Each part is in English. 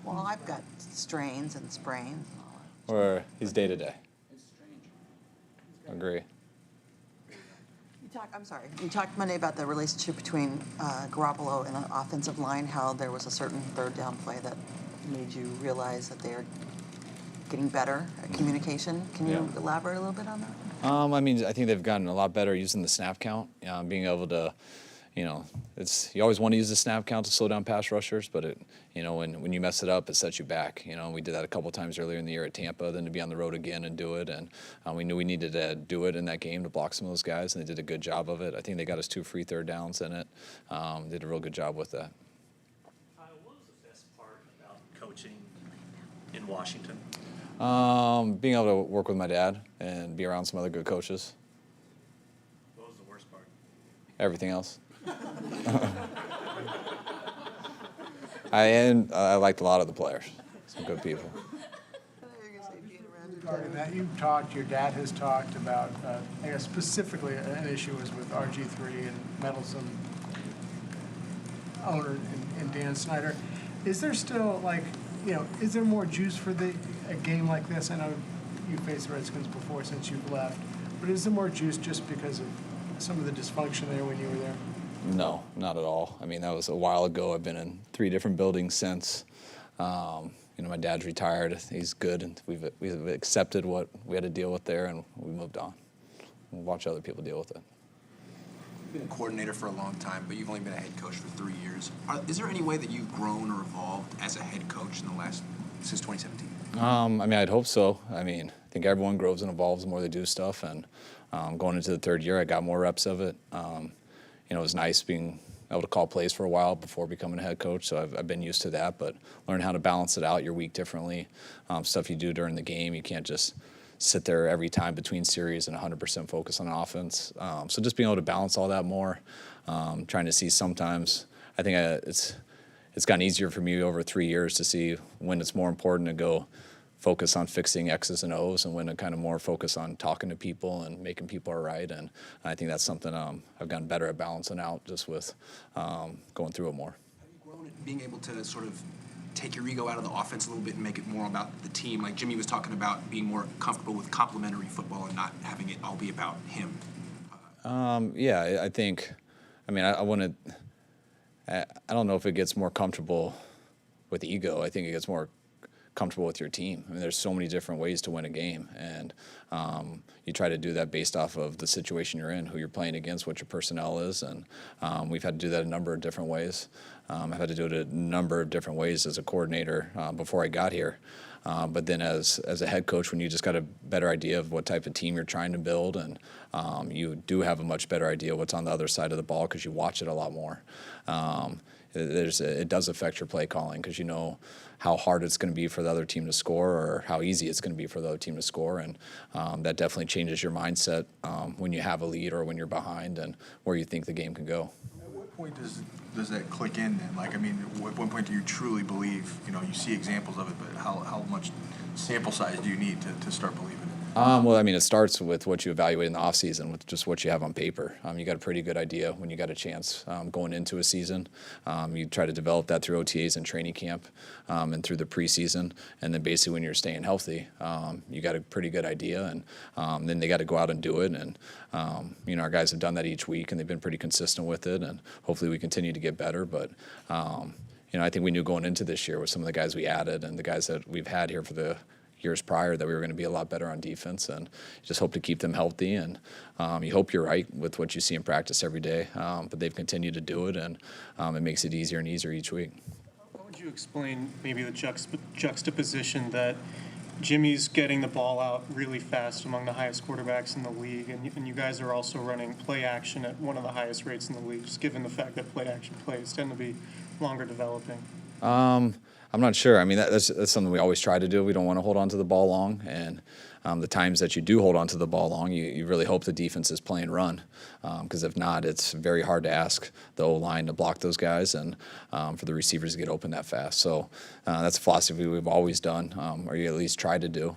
Well, I've got strains and sprains. Or he's day to day. Agree. You talked Monday about the relationship between Garoppolo and the offensive line, how there was a certain third down play that made you realize that they're getting better at communication. Can you elaborate a little bit on that? I think they've gotten a lot better using the snap count, being able to, you always want to use the snap count to slow down pass rushers, but when you mess it up, it sets you back. We did that a couple times earlier in the year at Tampa, then to be on the road again and do it, and we knew we needed to do it in that game to block some of those guys, and they did a good job of it. I think they got us 2 free third downs in it. Did a real good job with that. What was the best part about coaching in Washington? Being able to work with my dad and be around some other good coaches. What was the worst part? Everything else. I liked a lot of the players. Some good people. Regarding that, you've talked, your dad has talked about, I guess specifically an issue was with RG3 and Meddlesome owner and Dan Snyder. Is there still, is there more juice for a game like this? I know you faced the Redskins before since you've left, but is there more juice just because of some of the dysfunction there when you were there? No, not at all. That was a while ago. I've been in 3 different buildings since. My dad's retired. He's good, and we've accepted what we had to deal with there, and we moved on. We'll watch other people deal with it. You've been a coordinator for a long time, but you've only been a head coach for 3 years. Is there any way that you've grown or evolved as a head coach since 2017? I'd hope so. I think everyone grows and evolves the more they do stuff, and going into the 3rd year, I got more reps of it. It was nice being able to call plays for a while before becoming a head coach, so I've been used to that, but learn how to balance it out your week differently. Stuff you do during the game, you can't just sit there every time between series and 100% focus on offense. So just being able to balance all that more, trying to see sometimes, I think it's gotten easier for me over 3 years to see when it's more important to go focus on fixing X's and O's and when to kind of more focus on talking to people and making people all right. And I think that's something I've gotten better at balancing out just with going through it more. Have you grown at being able to sort of take your ego out of the offense a little bit and make it more about the team? Like Jimmy was talking about being more comfortable with complementary football and not having it all be about him. I think, I don't know if it gets more comfortable with ego. I think it gets more comfortable with your team. There's so many different ways to win a game, and you try to do that based off of the situation you're in, who you're playing against, what your personnel is, and we've had to do that a number of different ways. I've had to do it a number of different ways as a coordinator before I got here. But then as a head coach, when you just got a better idea of what type of team you're trying to build, and you do have a much better idea what's on the other side of the ball because you watch it a lot more. It does affect your play calling because you know how hard it's going to be for the other team to score or how easy it's going to be for the other team to score, and that definitely changes your mindset when you have a lead or when you're behind and where you think the game can go. At what point does that click in then? At what point do you truly believe, you see examples of it, but how much sample size do you need to start believing it? It starts with what you evaluate in the offseason, with just what you have on paper. You got a pretty good idea when you got a chance going into a season. You try to develop that through OTAs and training camp and through the preseason. And then basically when you're staying healthy, you got a pretty good idea. And then they got to go out and do it. And, our guys have done that each week, and they've been pretty consistent with it. And hopefully we continue to get better. But, I think we knew going into this year with some of the guys we added and the guys that we've had here for the years prior that we were going to be a lot better on defense, and just hope to keep them healthy. And you hope you're right with what you see in practice every day, but they've continued to do it, and it makes it easier and easier each week. How would you explain maybe the juxtaposition that Jimmy's getting the ball out really fast among the highest quarterbacks in the league, and you guys are also running play action at one of the highest rates in the league, just given the fact that play action plays tend to be longer developing? I'm not sure. That's something we always try to do. We don't want to hold on to the ball long, and the times that you do hold on to the ball long, you really hope the defense is playing run, because if not, it's very hard to ask the O-line to block those guys and for the receivers to get open that fast. So that's a philosophy we've always done, or you at least try to do,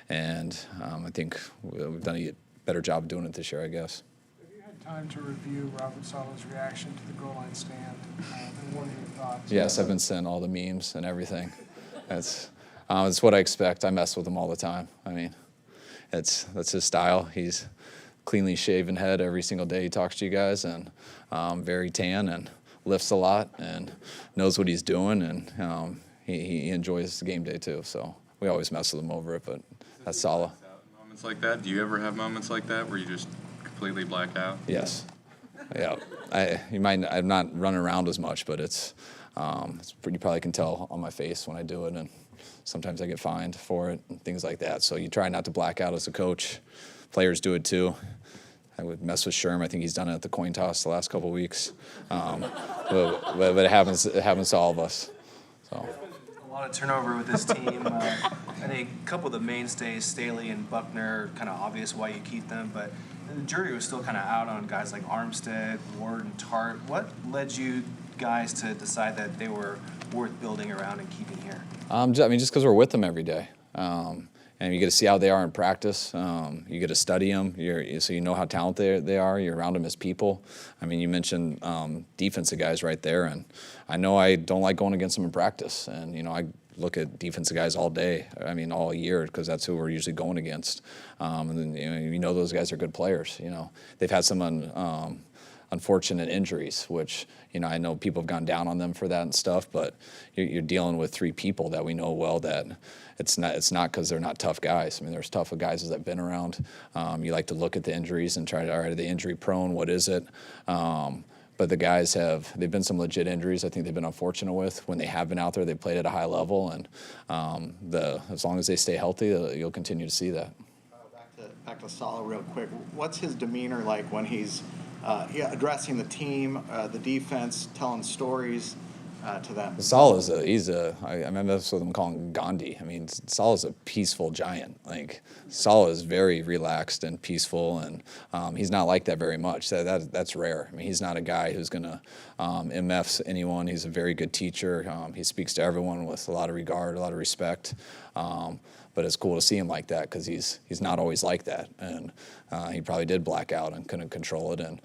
and I think we've done a better job of doing it this year, I guess. Time to review Robert Sala's reaction to the goal line stand and what are your thoughts? Yes, I've been sent all the memes and everything. It's what I expect. I mess with him all the time. I mean, that's his style. He's cleanly shaven head every single day he talks to you guys, and very tan and lifts a lot and knows what he's doing, and he enjoys the game day too. So we always mess with him over it, but that's solid. Moments like that? Do you ever have moments like that where you just completely black out? Yes. Yeah. I'm not running around as much, but it's you probably can tell on my face when I do it, and sometimes I get fined for it and things like that. So you try not to black out as a coach. Players do it too. I would mess with Sherm. I think he's done it at the coin toss the last couple of weeks. But it happens to all of us. So. A lot of turnover with this team. I think a couple of the mainstays, Staley and Buckner, kind of obvious why you keep them, but the jury was still kind of out on guys like Armstead, Ward, and Tart. What led you guys to decide that they were worth building around and keeping here? Just because we're with them every day. And you get to see how they are in practice. You get to study them, so you know how talented they are. You're around them as people. I mean, you mentioned defensive guys right there, and I know I don't like going against them in practice. And I look at defensive guys all day. I mean, all year, because that's who we're usually going against. And then those guys are good players. They've had some unfortunate injuries, which I know people have gone down on them for that and stuff. But you're dealing with three people that we know well that. It's not because they're not tough guys. I mean, there's tough guys that have been around. You like to look at the injuries and try to, all right, are they injury prone? What is it? But the guys they've been some legit injuries I think they've been unfortunate with. When they have been out there, they've played at a high level, and as long as they stay healthy, you'll continue to see that. Back to Saleh real quick. What's his demeanor like when he's addressing the team, the defense, telling stories? To them. Saleh's I remember that's what I'm calling Gandhi. I mean, Saleh's a peaceful giant. Like, Saleh is very relaxed and peaceful, and he's not like that very much. That's rare. I mean, he's not a guy who's going to MF anyone. He's a very good teacher. He speaks to everyone with a lot of regard, a lot of respect. But it's cool to see him like that because he's not always like that. And he probably did black out and couldn't control it. And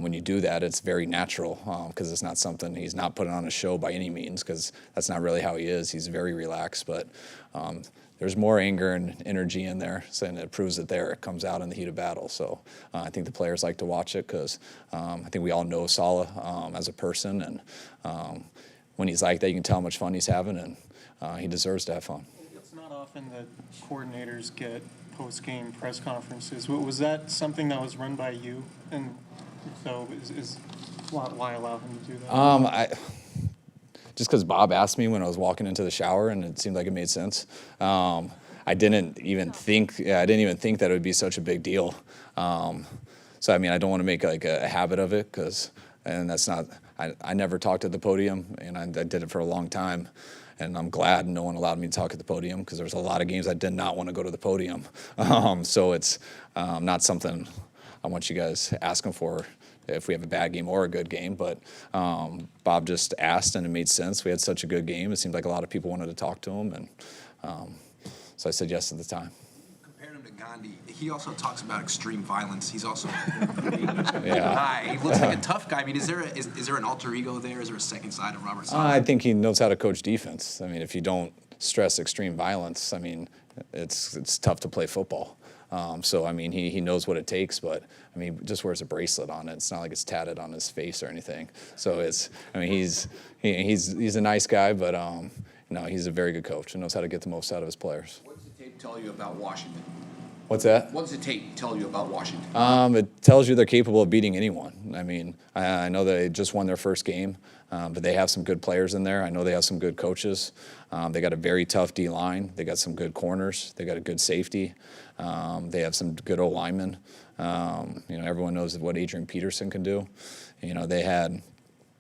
when you do that, it's very natural because it's not something he's not putting on a show by any means, because that's not really how he is. He's very relaxed, but there's more anger and energy in there, and it proves it there. It comes out in the heat of battle. So I think the players like to watch it because I think we all know Saleh as a person. And when he's like that, you can tell how much fun he's having, and he deserves to have fun. It's not often that coordinators get post-game press conferences. Was that something that was run by you? And so why allow him to do that? Just because Bob asked me when I was walking into the shower, and it seemed like it made sense. I didn't even think that it would be such a big deal. So I mean, I don't want to make like a habit of it, and that's not. I never talked at the podium, and I did it for a long time. And I'm glad no one allowed me to talk at the podium, because there's a lot of games I did not want to go to the podium. So it's not something I want you guys asking for if we have a bad game or a good game. But Bob just asked, and it made sense. We had such a good game. It seemed like a lot of people wanted to talk to him, and so I said yes at the time. Comparing him to Gandhi, he also talks about extreme violence. He's also guy. He looks like a tough guy. I mean, is there an alter ego there? Is there a second side of Robert Saleh? I think he knows how to coach defense. I mean, if you don't stress extreme violence, I mean, it's tough to play football. So I mean, he knows what it takes, but I mean, just wears a bracelet on it. It's not like it's tatted on his face or anything. So he's a nice guy, but he's a very good coach and knows how to get the most out of his players. What does the tape tell you about Washington? What's that? What does the tape tell you about Washington? It tells you they're capable of beating anyone. I mean, I know they just won their first game, but they have some good players in there. I know they have some good coaches. They got a very tough D-line. They got some good corners. They got a good safety. They have some good O-linemen. Everyone knows what Adrian Peterson can do. They had...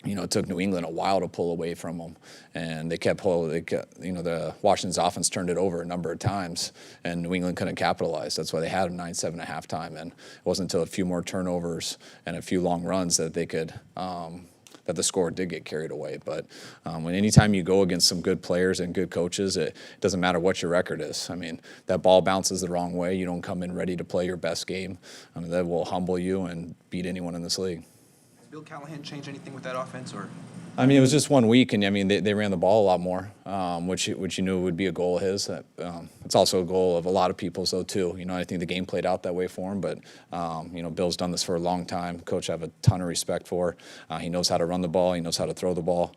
it took New England a while to pull away from them, and the Washington's offense turned it over a number of times, and New England couldn't capitalize. That's why they had them 9-7 at halftime, and it wasn't until a few more turnovers and a few long runs that they could that the score did get carried away. But anytime you go against some good players and good coaches, it doesn't matter what your record is. I mean, that ball bounces the wrong way. You don't come in ready to play your best game. I mean, that will humble you and beat anyone in this league. Bill Callahan change anything with that offense, or? I mean, it was just 1 week, and I mean, they ran the ball a lot more, which you knew would be a goal of his. It's also a goal of a lot of people's, though, too. You know, I think the game played out that way for him, but, you know, Bill's done this for a long time. Coach I have a ton of respect for. He knows how to run the ball. He knows how to throw the ball.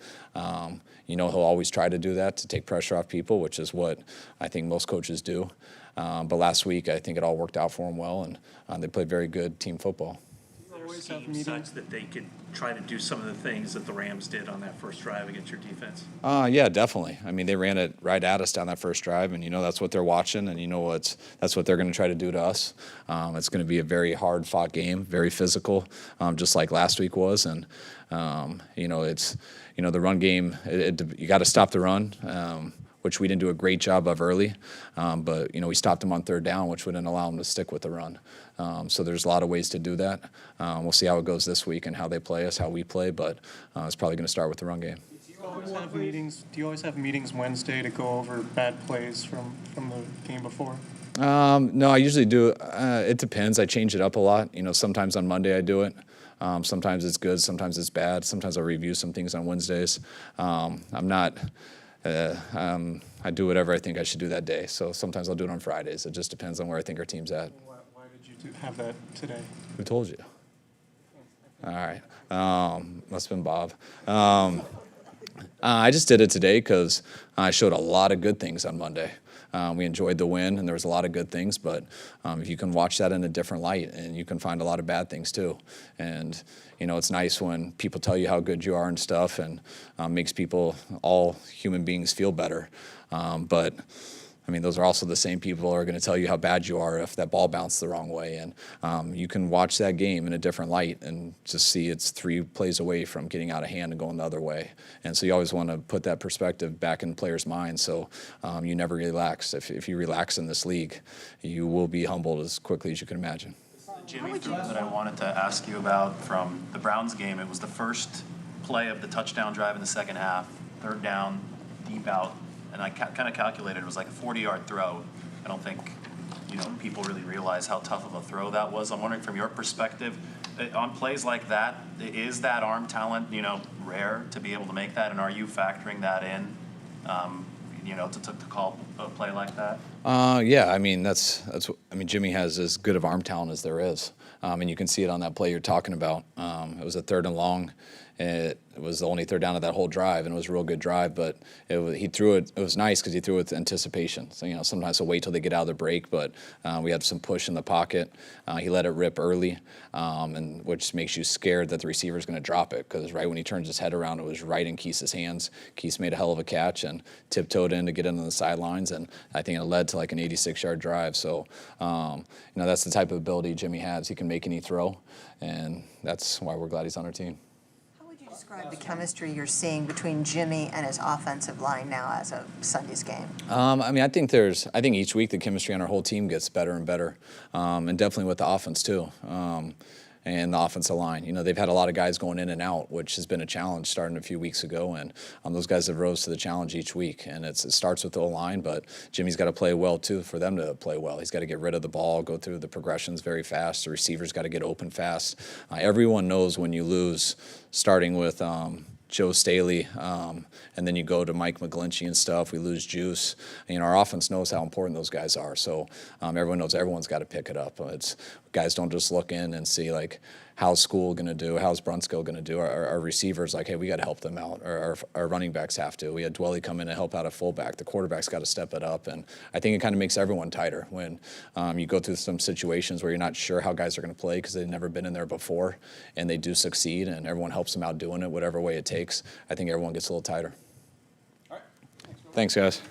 You know, he'll always try to do that to take pressure off people, which is what I think most coaches do. But last week, I think it all worked out for him well, and they played very good team football. Scheme such that they could try to do some of the things that the Rams did on that first drive against your defense? Yeah, definitely. I mean, they ran it right at us down that first drive, and you know that's what they're watching, and you know that's what they're going to try to do to us. It's going to be a very hard-fought game, very physical, just like last week was, and you know the run game. You got to stop the run. Which we didn't do a great job of early, but you know we stopped them on third down, which wouldn't allow them to stick with the run. So there's a lot of ways to do that. We'll see how it goes this week and how they play us, how we play, but it's probably going to start with the run game. Do you always have meetings Wednesday to go over bad plays from the game before? No, I usually do. It depends. I change it up a lot. You know, sometimes on Monday I do it. Sometimes it's good. Sometimes it's bad. Sometimes I'll review some things on Wednesdays. I do whatever I think I should do that day. So sometimes I'll do it on Fridays. It just depends on where I think our team's at. Why did you have that today? Who told you? All right. Must have been Bob. I just did it today because I showed a lot of good things on Monday. We enjoyed the win, and there was a lot of good things, but if you can watch that in a different light, and you can find a lot of bad things too. And, you know, it's nice when people tell you how good you are and stuff, and makes people, all human beings, feel better. But I mean, those are also the same people who are going to tell you how bad you are if that ball bounced the wrong way. And you can watch that game in a different light and just see it's 3 plays away from getting out of hand and going the other way. And so you always want to put that perspective back in players' minds so you never relax. If you relax in this league, you will be humbled as quickly as you can imagine. Jimmy, throw that I wanted to ask you about from the Browns game. It was the first play of the touchdown drive in the second half, third down, deep out. And I kind of calculated it was like a 40-yard throw. I don't think, you know, people really realize how tough of a throw that was. I'm wondering from your perspective, on plays like that, is that arm talent, you know, rare to be able to make that? And are you factoring that in, you know, to call a play like that? Yeah, I mean, Jimmy has as good of arm talent as there is. And you can see it on that play you're talking about. It was a 3rd and long. It was the only third down of that whole drive, and it was a real good drive. But he threw it. It was nice because he threw it with anticipation. So you know, sometimes he'll wait till they get out of the break, but we had some push in the pocket. He let it rip early, and which makes you scared that the receiver's going to drop it because right when he turns his head around, it was right in Keith's hands. Keith made a hell of a catch and tiptoed in to get into the sidelines, and I think it led to like an 86-yard drive. So you know, that's the type of ability Jimmy has. He can make any throw, and that's why we're glad he's on our team. Describe the chemistry you're seeing between Jimmy and his offensive line now as of Sunday's game. I mean, I think each week the chemistry on our whole team gets better and better, and definitely with the offense too. And the offensive line. You know, they've had a lot of guys going in and out, which has been a challenge starting a few weeks ago, and those guys have rose to the challenge each week. And it starts with the O-line, but Jimmy's got to play well, too, for them to play well. He's got to get rid of the ball, go through the progressions very fast. The receiver's got to get open fast. Everyone knows when you lose, starting with Joe Staley, and then you go to Mike McGlinchey and stuff. We lose Juice. You know, our offense knows how important those guys are. So everyone knows everyone's got to pick it up. Guys don't just look in and see like how's School going to do, how's Brunskill going to do. Our receivers like, hey, we got to help them out. Our running backs have to. We had Dwelly come in and help out a fullback. The quarterback's got to step it up, and I think it kind of makes everyone tighter when you go through some situations where you're not sure how guys are going to play because they've never been in there before, and they do succeed, and everyone helps them out doing it, whatever way it takes. I think everyone gets a little tighter. All right. Thanks, guys.